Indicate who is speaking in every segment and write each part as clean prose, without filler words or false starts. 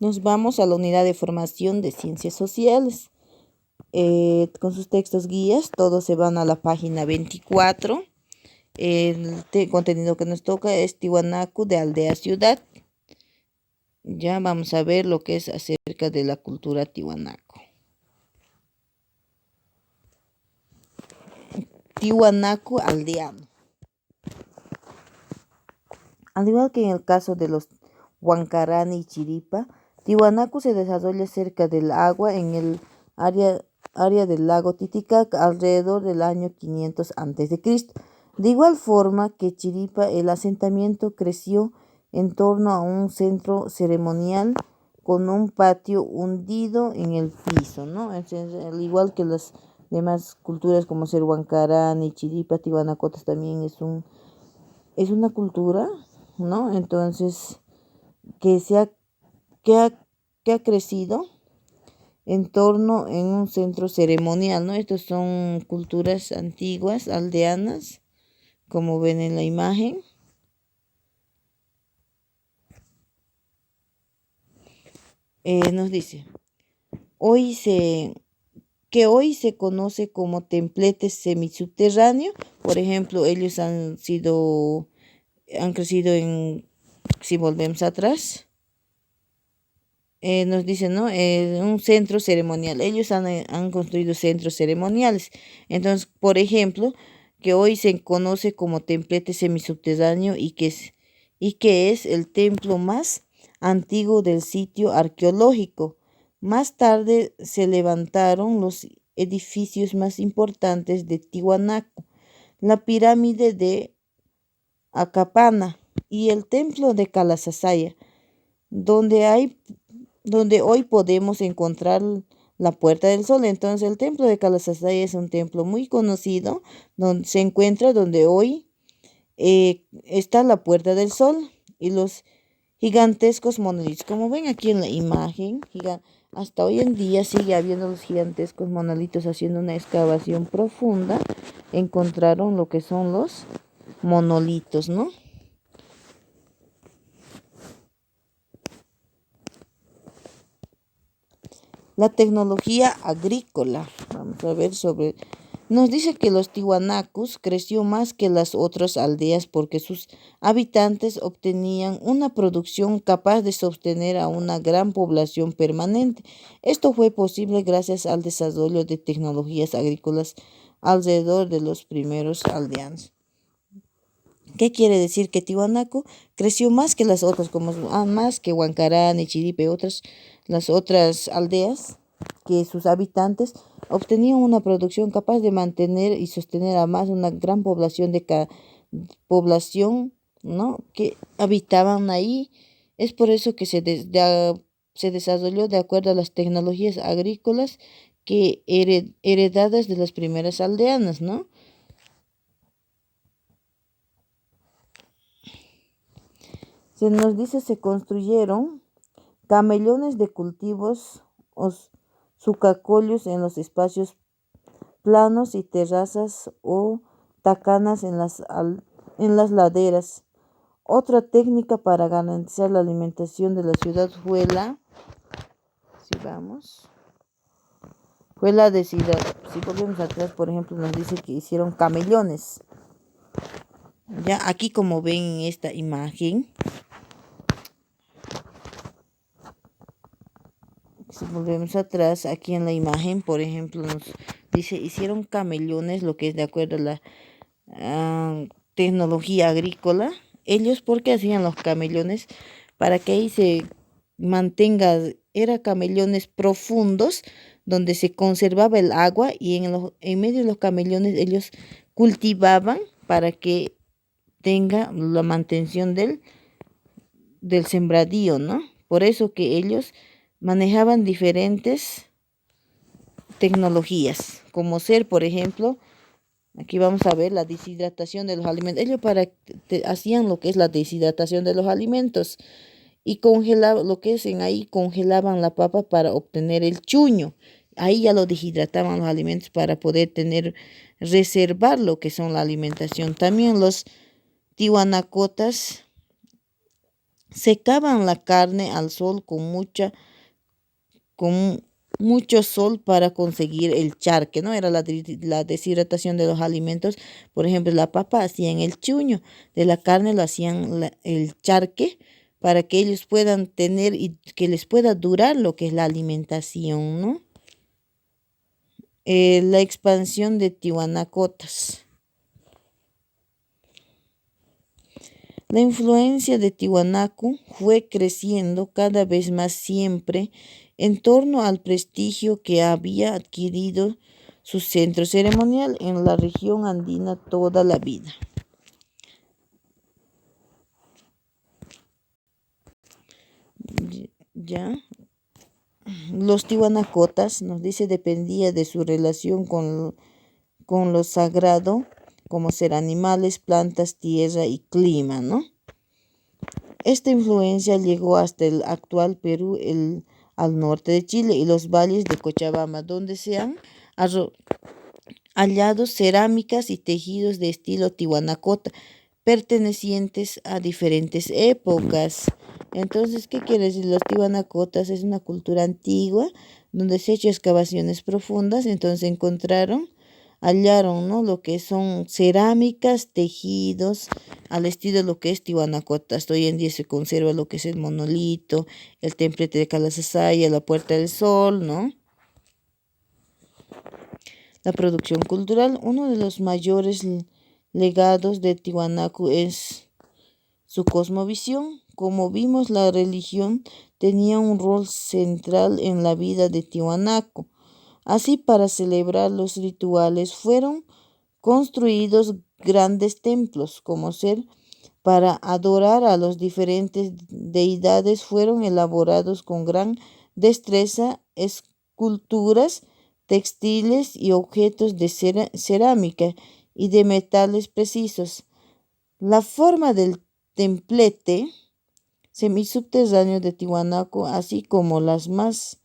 Speaker 1: Nos vamos a la unidad de formación de ciencias sociales. Con sus textos guías, todos se van a la página 24. El contenido que nos toca es Tiwanaku de aldea ciudad. Ya vamos a ver lo que es acerca de la cultura tiwanaku. Tiwanaku aldeano. Al igual que en el caso de los Huancarani y Chiripa, Tiwanaku se desarrolla cerca del agua en el área del lago Titicaca alrededor del año 500 a.C. De igual forma que Chiripa, el asentamiento creció en torno a un centro ceremonial con un patio hundido en el piso, ¿no? Al igual que las demás culturas como ser Huancarani, Chiripa, Tiwanacotas también es una cultura, ¿no? Entonces, que, se ha, que, ha, que ha crecido en torno en un centro ceremonial, ¿no? Estos son culturas antiguas, aldeanas, como ven en la imagen. Nos dice, hoy se conoce como templete semisubterráneo. Por ejemplo, ellos han crecido si volvemos atrás, nos dicen, ¿no? Un centro ceremonial. Ellos han construido centros ceremoniales. Entonces, por ejemplo, que hoy se conoce como templete semisubterráneo y que es el templo más antiguo del sitio arqueológico. Más tarde se levantaron los edificios más importantes de Tiwanaku, la pirámide de Acapana y el templo de Calasasaya, donde hoy podemos encontrar la Puerta del Sol. Entonces, el templo de Calasasaya es un templo muy conocido, donde se encuentra donde hoy está la Puerta del Sol y los gigantescos monolitos. Como ven aquí en la imagen, hasta hoy en día sigue habiendo los gigantescos monolitos. Haciendo una excavación profunda, encontraron lo que son los monolitos, ¿no? La tecnología agrícola. Vamos a ver Nos dice que los tiwanacus creció más que las otras aldeas porque sus habitantes obtenían una producción capaz de sostener a una gran población permanente. Esto fue posible gracias al desarrollo de tecnologías agrícolas alrededor de los primeros aldeanos. ¿Qué quiere decir? Que Tiwanaku creció más que las otras, más que Huancarán, Chiripe, las otras aldeas, que sus habitantes obtenían una producción capaz de mantener y sostener a más una gran población, ¿no? Que habitaban ahí. Es por eso que se desarrolló de acuerdo a las tecnologías agrícolas que heredadas de las primeras aldeanas, ¿no? Se nos dice se construyeron camellones de cultivos o sucacollos en los espacios planos y terrazas o tacanas en las laderas. Otra técnica para garantizar la alimentación de la ciudad fue la deshidratación. Si volvemos atrás, por ejemplo, nos dice que hicieron camellones. Ya aquí, como ven en esta imagen, si volvemos atrás, aquí en la imagen, por ejemplo, nos dice, hicieron camellones, lo que es de acuerdo a la tecnología agrícola. Ellos, ¿por qué hacían los camellones? Para que ahí se mantenga, eran camellones profundos, donde se conservaba el agua y en medio de los camellones ellos cultivaban para que tenga la mantención del sembradío, ¿no? Por eso que ellos manejaban diferentes tecnologías, como ser, por ejemplo, aquí vamos a ver la deshidratación de los alimentos. Ellos hacían lo que es la deshidratación de los alimentos y congelaban, lo que es ahí, congelaban la papa para obtener el chuño. Ahí ya lo deshidrataban los alimentos para poder reservar lo que son la alimentación. También los tiwanacotas secaban la carne al sol con mucho sol para conseguir el charque, ¿no? Era la deshidratación de los alimentos. Por ejemplo, la papa hacían el chuño, de la carne lo hacían el charque para que ellos puedan tener y que les pueda durar lo que es la alimentación, ¿no? La expansión de Tiwanacotas. La influencia de Tiwanaku fue creciendo cada vez más siempre en torno al prestigio que había adquirido su centro ceremonial en la región andina toda la vida. ¿Ya? Los tiwanacotas, nos dice, dependía de su relación con lo sagrado, como ser animales, plantas, tierra y clima, ¿no? Esta influencia llegó hasta el actual Perú, al norte de Chile y los valles de Cochabamba, donde se han hallado cerámicas y tejidos de estilo tihuanacota, pertenecientes a diferentes épocas. Entonces, ¿qué quiere decir? Los tihuanacotas es una cultura antigua donde se han hecho excavaciones profundas, entonces hallaron, ¿no? Lo que son cerámicas, tejidos, al estilo de lo que es Tihuanacota. Hasta hoy en día se conserva lo que es el monolito, el templete de Calasasaya, la Puerta del Sol, ¿no? La producción cultural, uno de los mayores legados de Tiwanaku es su cosmovisión. Como vimos, la religión tenía un rol central en la vida de Tiwanaku. Así, para celebrar los rituales fueron construidos grandes templos, como ser para adorar a los diferentes deidades fueron elaborados con gran destreza esculturas, textiles y objetos de cerámica y de metales precisos. La forma del templete semisubterráneo de Tiwanaku, así como las más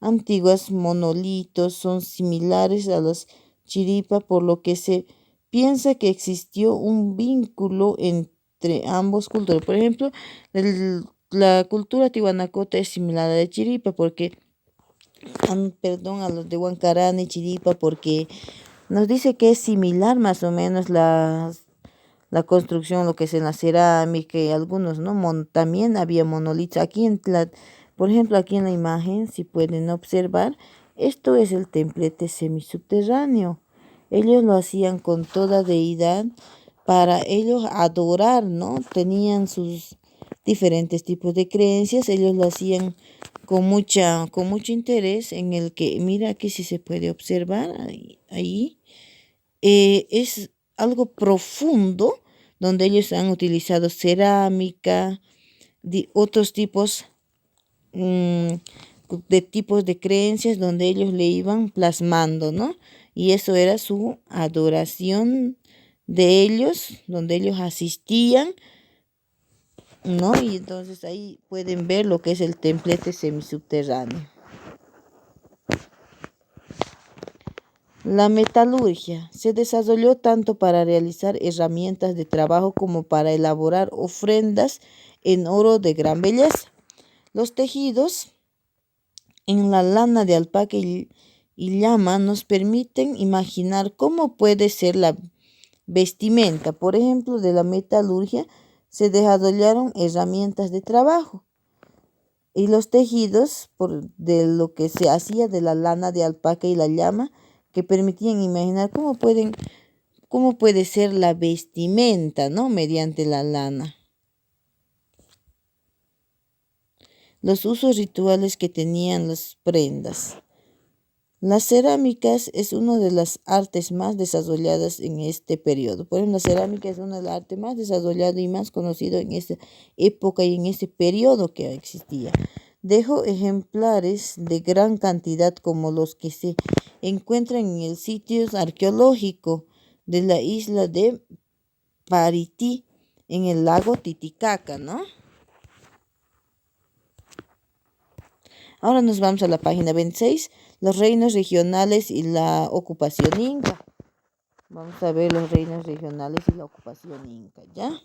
Speaker 1: antiguas monolitos, son similares a las chiripa, por lo que se piensa que existió un vínculo entre ambos culturas. Por ejemplo, la cultura tihuanacota es similar a la de Chiripa, porque, perdón, a los de Huancarán y Chiripa, porque nos dice que es similar más o menos la construcción, lo que es en la cerámica y algunos, ¿no? También había monolitos. Por ejemplo, aquí en la imagen, si pueden observar, esto es el templete semisubterráneo. Ellos lo hacían con toda deidad para ellos adorar, ¿no? Tenían sus diferentes tipos de creencias, ellos lo hacían con mucho interés en el que, mira aquí si se puede observar, ahí es algo profundo donde ellos han utilizado cerámica, otros tipos de tipos de creencias donde ellos le iban plasmando, ¿no? Y eso era su adoración de ellos, donde ellos asistían, ¿no? Y entonces ahí pueden ver lo que es el templete semisubterráneo. La metalurgia se desarrolló tanto para realizar herramientas de trabajo como para elaborar ofrendas en oro de gran belleza. Los tejidos en la lana de alpaca y llama nos permiten imaginar cómo puede ser la vestimenta. Por ejemplo, de la metalurgia se desarrollaron herramientas de trabajo y los tejidos de lo que se hacía de la lana de alpaca y la llama, que permitían imaginar cómo puede ser la vestimenta, ¿no? Mediante la lana. Los usos rituales que tenían las prendas. Las cerámicas es una de las artes más desarrolladas en este periodo. Por ejemplo, la cerámica es una de las artes más desarrolladas y más conocidas en esta época y en ese periodo que existía. Dejó ejemplares de gran cantidad como los que se encuentran en el sitio arqueológico de la isla de Parití, en el lago Titicaca, ¿no? Ahora nos vamos a la página 26, los reinos regionales y la ocupación inca. Vamos a ver los reinos regionales y la ocupación inca, ¿ya?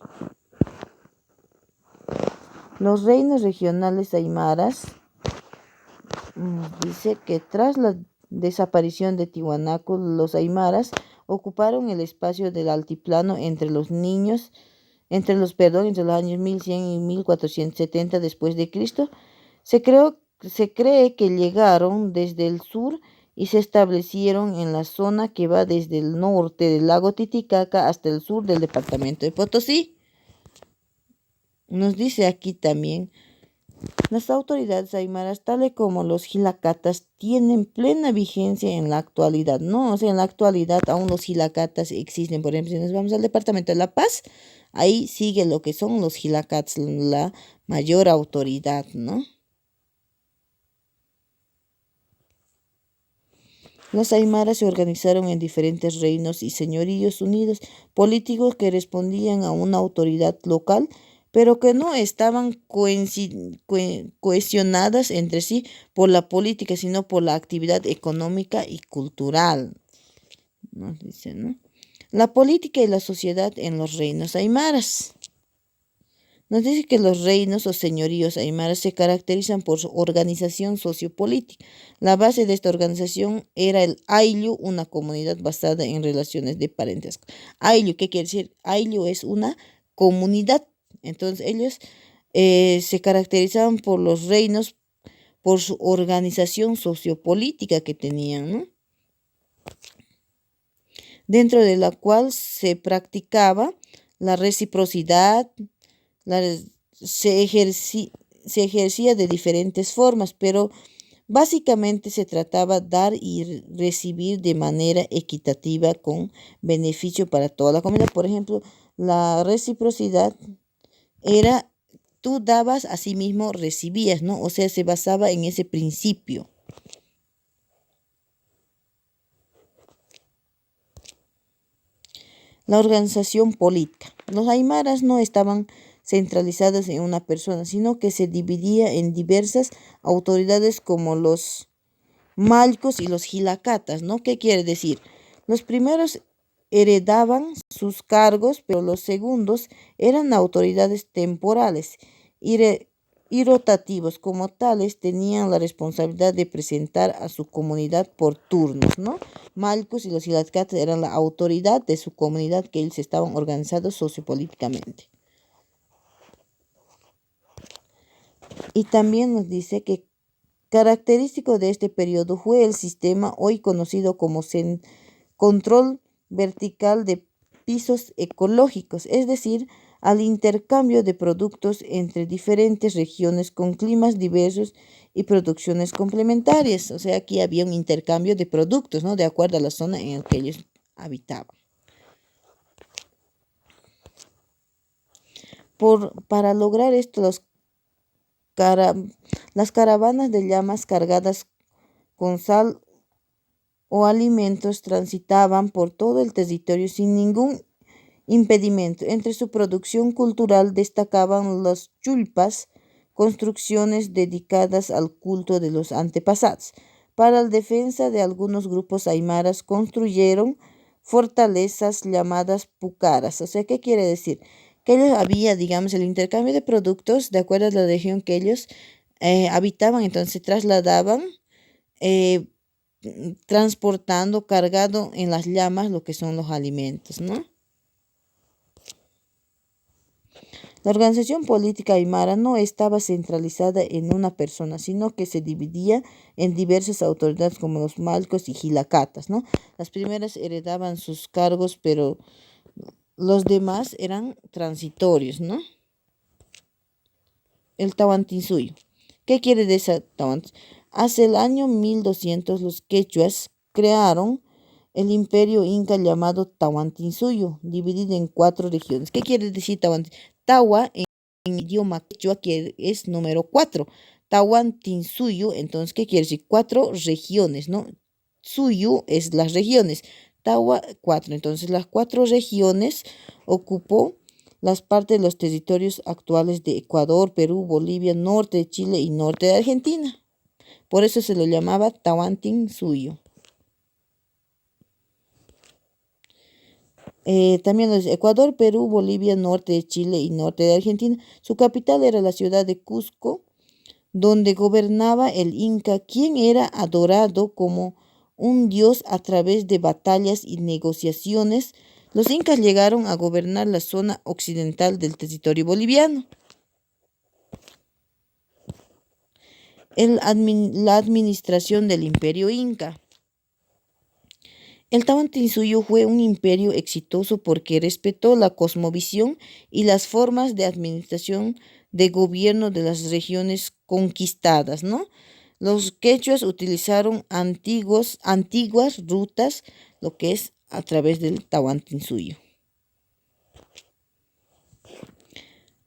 Speaker 1: Los reinos regionales aymaras dice que tras la desaparición de Tiwanaku, los aymaras ocuparon el espacio del altiplano entre los años 1100 y 1470 después de Cristo. Se cree que llegaron desde el sur y se establecieron en la zona que va desde el norte del lago Titicaca hasta el sur del departamento de Potosí. Nos dice aquí también, las autoridades aymaras, tales como los jilacatas, tienen plena vigencia en la actualidad, ¿no? O sea, en la actualidad aún los jilacatas existen. Por ejemplo, si nos vamos al departamento de La Paz, ahí sigue lo que son los jilacatas, la mayor autoridad, ¿no? Los aymaras se organizaron en diferentes reinos y señoríos unidos, políticos que respondían a una autoridad local, pero que no estaban cohesionadas entre sí por la política, sino por la actividad económica y cultural. Nos dice, ¿no? La política y la sociedad en los reinos aymaras. Nos dice que los reinos o señoríos aymaras se caracterizan por su organización sociopolítica. La base de esta organización era el ayllu, una comunidad basada en relaciones de parentesco. Ayllu, ¿qué quiere decir? Ayllu es una comunidad. Entonces ellos se caracterizaban por los reinos, por su organización sociopolítica que tenían, ¿no? Dentro de la cual se practicaba la reciprocidad, la- se ejercía de diferentes formas, pero básicamente se trataba dar y recibir de manera equitativa con beneficio para toda la comunidad. Por ejemplo, la reciprocidad era tú dabas, así mismo recibías, ¿no? O sea, se basaba en ese principio. La organización política. Los aymaras no estaban centralizadas en una persona, sino que se dividía en diversas autoridades como los malcos y los jilacatas, ¿no? ¿Qué quiere decir? Los primeros heredaban sus cargos, pero los segundos eran autoridades temporales y, y rotativos. Como tales, tenían la responsabilidad de presentar a su comunidad por turnos, ¿no? Malcos y los jilacatas eran la autoridad de su comunidad que ellos estaban organizados sociopolíticamente. Y también nos dice que característico de este periodo fue el sistema hoy conocido como control vertical de pisos ecológicos, es decir, al intercambio de productos entre diferentes regiones con climas diversos y producciones complementarias. O sea, aquí había un intercambio de productos, ¿no? De acuerdo a la zona en la que ellos habitaban. Para lograr esto, cara- las caravanas de llamas cargadas con sal o alimentos transitaban por todo el territorio sin ningún impedimento. Entre su producción cultural destacaban las chulpas, construcciones dedicadas al culto de los antepasados. Para la defensa de algunos grupos aymaras construyeron fortalezas llamadas pucaras. O sea, ¿qué quiere decir? Que ellos había, digamos, el intercambio de productos de acuerdo a la región que ellos habitaban, entonces se trasladaban eh, transportando, cargado en las llamas lo que son los alimentos, ¿no? La organización política aymara no estaba centralizada en una persona, sino que se dividía en diversas autoridades como los malcos y jilacatas, ¿no? Las primeras heredaban sus cargos, pero los demás eran transitorios, ¿no? El Tahuantinsuyo. ¿Qué quiere decir Tahuantinsuyo? Hacia el año 1200 los quechuas crearon el imperio inca llamado Tahuantinsuyo, dividido en 4 regiones. ¿Qué quiere decir Tahuantinsuyo? Tawa en idioma quechua que es número 4. Tahuantinsuyo, entonces, ¿qué quiere decir? 4 regiones, ¿no? Suyu es las regiones. Tawa, 4. Entonces, las 4 regiones ocupó las partes de los territorios actuales de Ecuador, Perú, Bolivia, norte de Chile y norte de Argentina. Por eso se lo llamaba Tahuantinsuyo. También los Ecuador, Perú, Bolivia, norte de Chile y norte de Argentina. Su capital era la ciudad de Cusco, donde gobernaba el Inca, quien era adorado como un dios a través de batallas y negociaciones. Los incas llegaron a gobernar la zona occidental del territorio boliviano. La administración del imperio inca. El Tahuantinsuyo fue un imperio exitoso porque respetó la cosmovisión y las formas de administración de gobierno de las regiones conquistadas, ¿no? Los quechuas utilizaron antiguas rutas, lo que es a través del Tahuantinsuyo,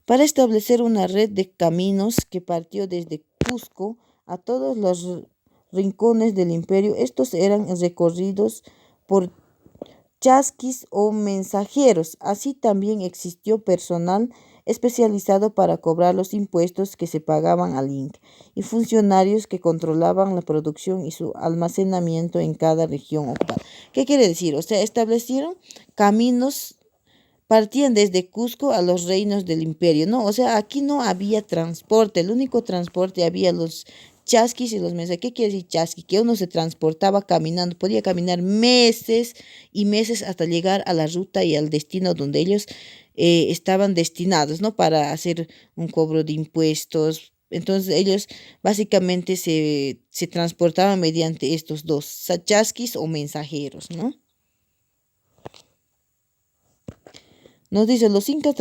Speaker 1: para establecer una red de caminos que partió desde Cusco a todos los rincones del imperio. Estos eran recorridos por chasquis o mensajeros. Así también existió personal especializado para cobrar los impuestos que se pagaban al Inca y funcionarios que controlaban la producción y su almacenamiento en cada región ocupada. ¿Qué quiere decir? O sea, establecieron caminos, partían desde Cusco a los reinos del imperio, ¿no? O sea, aquí no había transporte, el único transporte había los chasquis y los mensajes. ¿Qué quiere decir chasqui? Que uno se transportaba caminando, podía caminar meses y meses hasta llegar a la ruta y al destino donde ellos estaban destinados, ¿no? Para hacer un cobro de impuestos. Entonces ellos básicamente se transportaban mediante estos dos, chasquis o mensajeros, ¿no? Nos dice, los incas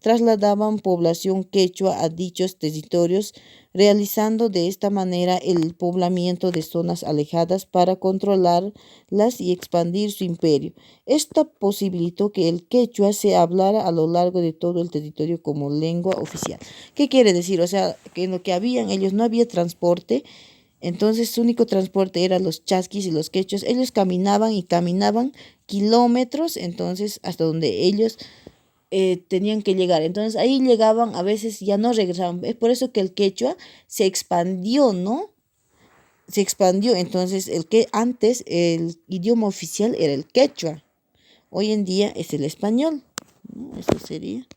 Speaker 1: trasladaban población quechua a dichos territorios, realizando de esta manera el poblamiento de zonas alejadas para controlarlas y expandir su imperio. Esto posibilitó que el quechua se hablara a lo largo de todo el territorio como lengua oficial. ¿Qué quiere decir? O sea, que en lo que habían ellos no había transporte, entonces su único transporte eran los chasquis y los quechos. Ellos caminaban y caminaban kilómetros, entonces hasta donde ellos tenían que llegar. Entonces ahí llegaban, a veces ya no regresaban. Es por eso que el quechua se expandió, ¿no? Se expandió. Entonces el que antes el idioma oficial era el quechua. Hoy en día es el español, ¿no? Eso sería.